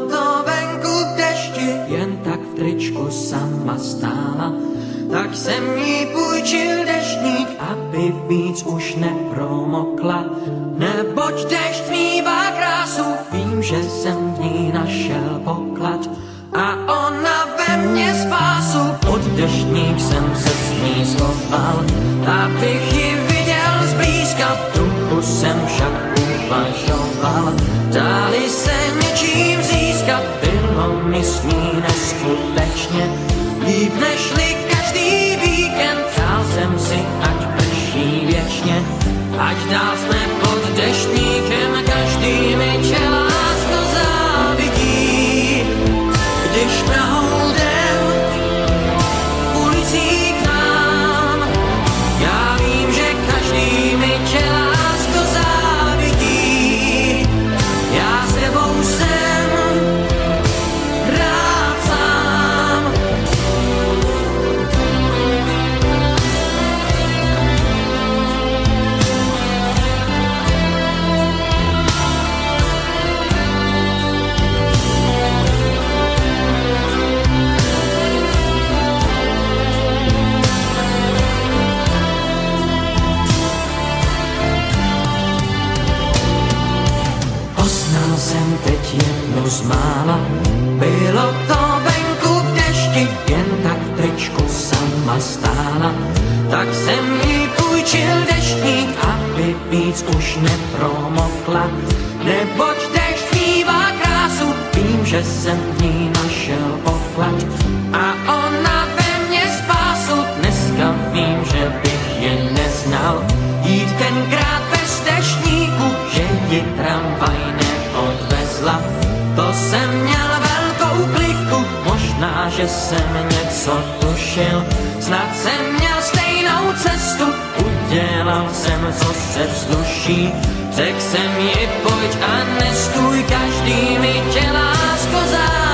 to venku v dešti, jen tak v tričku sama stála. Tak jsem jí půjčil deštník, aby víc už nepromokla. Neboť dešť mívá krásu, vím, že jsem v ní našel poklad. A ona ve mně spásu, pod deštník jsem se s ní schoval, abych ji viděl zblízka, v duchu jsem však uvažoval. Dali se něčím získat, bylo mi s ní neskutečně líp nežli každý víkend. Přál jsem si, ať prší věčně, ať dál jsme pod deštníkem, každý mi tě lásko závidí. Když proudem ulicí k nám, já vím, že každý mi tě lásko závidí. Já s tebou jsem rád sám. Poznal jsem teď jednu z mála, bylo to venku v dešti, jen tak v tričku sama stála. Tak jsem jí půjčil deštník, aby víc už nepromokla. Neboť dešť mívá krásu, vím, že jsem v ní našel poklad. A ona ve mně spásu, dneska vím, že bych je neznal. Jít tenkrát bez deštníku, že ji tramvaj neodvezla. To jsem měl velkou kliku, možná, že jsem něco tušil. Snad jsem měl stejnou cestu, udělal jsem, co se vzduší. Řekl jsem ji, pojď a nestůj, každý mi tě lásko závidí.